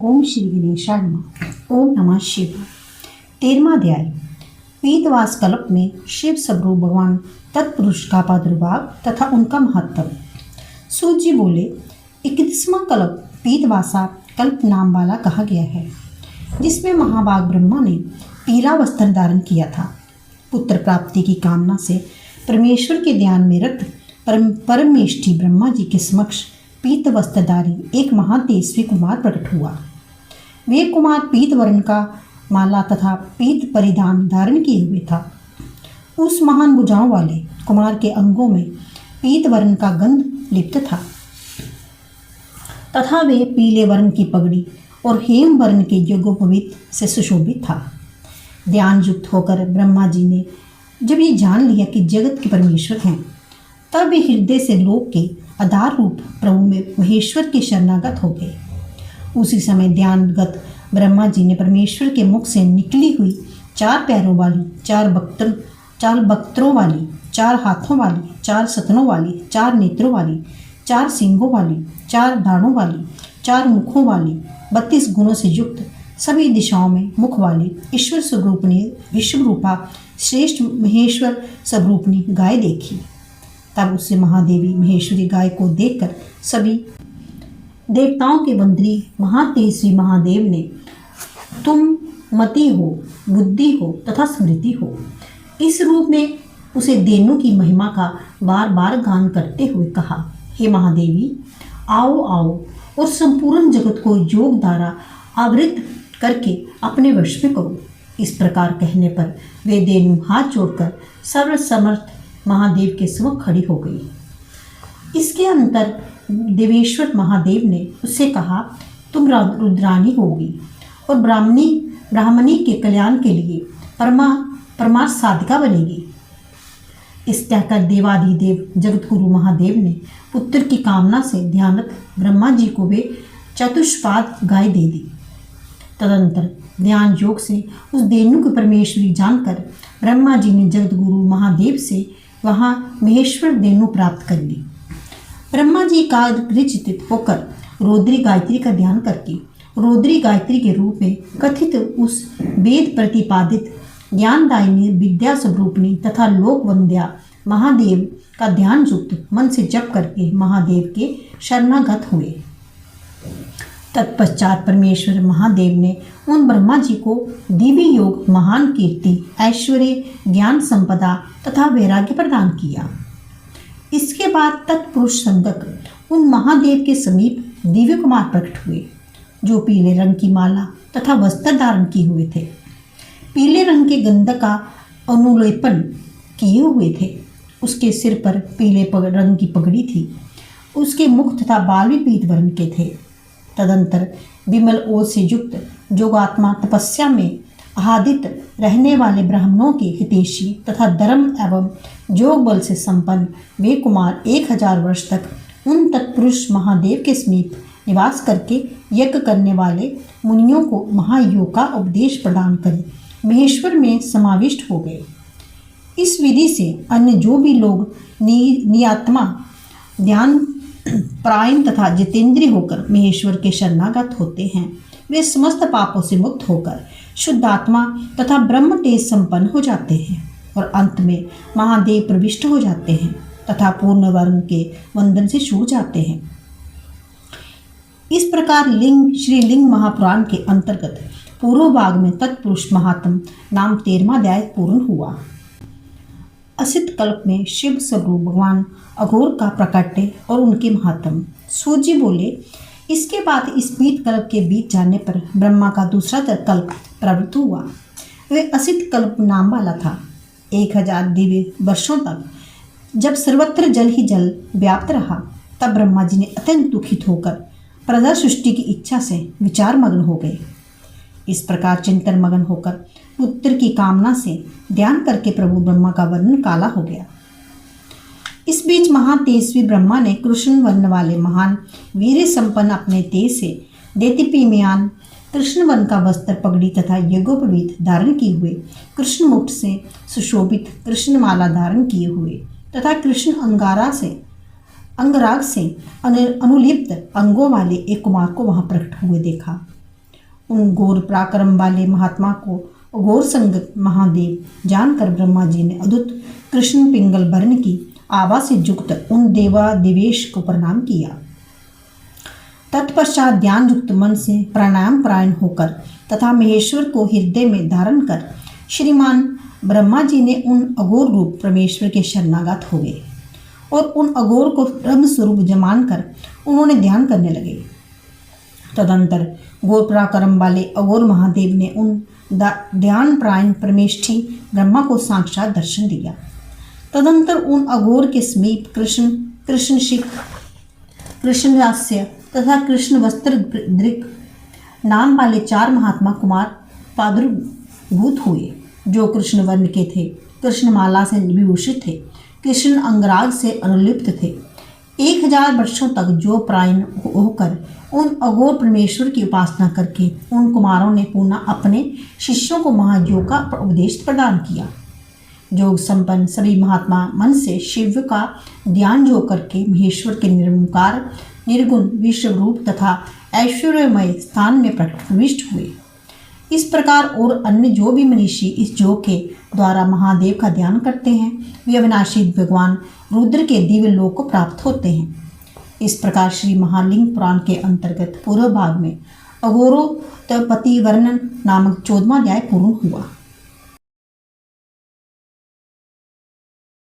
ओम श्री गणेशाय नमः। ओम नमः शिवाय। 13वां अध्याय। पीतवास कल्प में शिव स्वरूप भगवान तत्पुरुष का प्रादुर्भाव तथा उनका महत्व। सूत जी बोले, 21वां कल्प पीतवासा कल्प नाम वाला कहा गया है, जिसमें महाभाग ब्रह्मा ने पीला वस्त्र धारण किया था। पुत्र प्राप्ति की कामना से परमेश्वर के ध्यान में रत परमेष्ठी ब्रह्मा जी के समक्ष पीत वस्त्रधारी एक महातेजस्वी कुमार प्रकट हुआ। वे कुमार पीत वर्ण का माला तथा पीत परिधान धारण किए हुए था। उस महान भुजाओं वाले कुमार के अंगों में पीत वर्ण का गंध लिप्त था तथा वे पीले वर्ण की पगड़ी और हेम वर्ण के यज्ञोपवीत से सुशोभित था। ध्यान युक्त होकर ब्रह्मा जी ने जब ये जान लिया कि जगत के परमेश्वर हैं, तब वे हृदय से लोक के आधार रूप प्रभु में महेश्वर के शरणागत हो गए। उसी समय ध्यानगत ब्रह्मा जी ने परमेश्वर के मुख से निकली हुई 4 पैरों वाली, 4 बख्तरों वाली, 4 हाथों वाली, 4 सतनों वाली, 4 नेत्रों वाली, 4 सींगों वाली, 4 दाढ़ों वाली, 4 मुखों वाली, 32 गुणों से युक्त सभी दिशाओं में मुख वाली ईश्वर स्वरूपनी विश्वरूपा श्रेष्ठ महेश्वर स्वरूपनी गाय देखी। तब उससे महादेवी महेश्वरी गाय को देखकर सभी देवताओं के मंत्री महातेजस्वी महादेव ने, तुम मति हो, बुद्धि हो तथा स्मृति हो, इस रूप में उसे देनु की महिमा का बार बार गान करते हुए कहा, हे महादेवी, आओ आओ और संपूर्ण जगत को योग द्वारा आवृत करके अपने वश में करो। इस प्रकार कहने पर वे देनु हाथ जोड़कर सर्वसमर्थ महादेव के समक्ष खड़ी हो गई। इसके अंतर देवेश्वर महादेव ने उससे कहा, तुम रुद्रानी होगी और ब्राह्मणी के कल्याण के लिए परमार्थ साधिका बनेगी। इस कहकर देवाधिदेव जगतगुरु महादेव ने पुत्र की कामना से ध्यानत ब्रह्मा जी को वे चतुष्पाद गाय दे दी। तदंतर ध्यान योग से उस देनु की परमेश्वरी जानकर ब्रह्मा जी ने जगतगुरु महादेव से वहाँ महेश्वर देनु प्राप्त कर ली। ब्रह्मा जी एकाग्रचित्त होकर रौद्री गायत्री का ध्यान करके रौद्री गायत्री के रूप में कथित उस वेद प्रतिपादित ज्ञानदायिनी विद्या स्वरूपनी तथा लोक वंद्या महादेव का ध्यान युक्त मन से जप करके महादेव के शरणागत हुए। तत्पश्चात परमेश्वर महादेव ने उन ब्रह्मा जी को दिव्य योग, महान कीर्ति, ऐश्वर्य, ज्ञान संपदा तथा वैराग्य प्रदान किया। इसके बाद तत्पुरुष संगक उन महादेव के समीप दिव्य कुमार प्रकट हुए, जो पीले रंग की माला तथा वस्त्र धारण किए हुए थे। पीले रंग के गंध का अनुलेपन किए हुए थे। उसके सिर पर पीले रंग की पगड़ी थी। उसके मुख तथा बाल भी पीत वर्ण के थे। तदंतर विमल ओज से युक्त जोगात्मा तपस्या में आहादित रहने वाले ब्राह्मणों के हितैषी तथा धर्म एवं योग बल से संपन्न वे कुमार 1000 वर्ष तक उन तत्पुरुष महादेव के समीप निवास करके यज्ञ करने वाले मुनियों को महायोग का उपदेश प्रदान कर महेश्वर में समाविष्ट हो गए। इस विधि से अन्य जो भी लोग नियात्मा ध्यान प्रायण तथा जितेंद्रिय होकर महेश्वर के शरणागत होते हैं, वे समस्त पापों से मुक्त होकर शुद्धात्मा तथा ब्रह्म तेज संपन्न हो जाते हैं और अंत में महादेव प्रविष्ट हो जाते हैं तथा पूर्ण वर्ण के वंदन से छूट जाते हैं। इस प्रकार श्रीलिंग महापुराण के अंतर्गत पूर्व भाग में तत्पुरुष महात्म नाम 13वां अध्याय पूर्ण हुआ। असित कल्प में शिव स्वरूप भगवान अघोर का प्रकट्य और उनके महात्म। सूत जी बोले, इसके बाद इस पीत कल्प के बीत जाने पर ब्रह्मा का दूसरा कल्प प्रवृत्त हुआ। वह असित कल्प नाम वाला था। 1000 दिव्य वर्षों तक जब सर्वत्र जल ही जल व्याप्त रहा, तब ब्रह्मा जी ने अत्यंत दुखित होकर प्रजा सृष्टि की इच्छा से विचार मग्न हो गए। इस प्रकार चिंतन मग्न होकर पुत्र की कामना से ध्यान करके प्रभु ब्रह्मा का वर्ण काला हो गया। इस बीच महातेजस्वी ब्रह्मा ने कृष्ण वर्ण वाले महान वीर संपन्न अपने तेज से देदीप्यमान कृष्ण वर्ण का वस्त्र, पगड़ी तथा यज्ञोपवीत धारण किए हुए, कृष्ण मुठ से सुशोभित कृष्ण माला धारण किए हुए तथा कृष्ण अंगराग से अनुलिप्त अंगों वाले एक कुमार को वहां प्रकट हुए देखा। उन घोर पराक्रम वाले महात्मा को घोर संगत महादेव जानकर ब्रह्मा जी ने अद्भुत कृष्ण पिंगल वर्ण की आभा से युक्त उन देवा देवेश को प्रणाम किया। तत्पश्चात ध्यान युक्त मन से प्राणायाम परायण होकर तथा महेश्वर को हृदय में धारण कर श्रीमान ब्रह्मा जी ने उन अघोर रूप परमेश्वर के शरणागत हो गए और उन अघोर को ब्रह्म स्वरूप जमान कर उन्होंने ध्यान करने लगे। तदंतर घोर पराक्रम वाले अघोर महादेव ने उन ध्यान प्रायण परमेष्ठी ब्रह्मा को साक्षात दर्शन दिया। तदंतर उन अघोर के समीप कृष्ण शिख, कृष्ण रास्य तथा कृष्ण वस्त्र दृक नाम वाले 4 महात्मा कुमार प्रादुर्भूत हुए, जो कृष्ण वर्ण के थे, कृष्ण माला से विभूषित थे, कृष्ण अंगराग से अनुलिप्त थे। 1000 वर्षों तक जो प्रायण होकर उन अघोर परमेश्वर की उपासना करके उन कुमारों ने पुनः अपने शिष्यों को महायोग का उपदेश प्रदान किया। योग संपन्न सभी महात्मा मन से शिव का ध्यान योग करके महेश्वर के निर्विकार निर्गुण विश्व रूप तथा ऐश्वर्यमय स्थान में प्रविष्ट हुए। इस प्रकार और अन्य जो भी मनीषी इस योग के द्वारा महादेव का ध्यान करते हैं वे अविनाशी भगवान रुद्र के दिव्य लोक को प्राप्त होते हैं। इस प्रकार श्री महालिंग पुराण के अंतर्गत पूर्व भाग में अघोरोत्पत्ति वर्णन नामक 14वां अध्याय पूर्ण हुआ।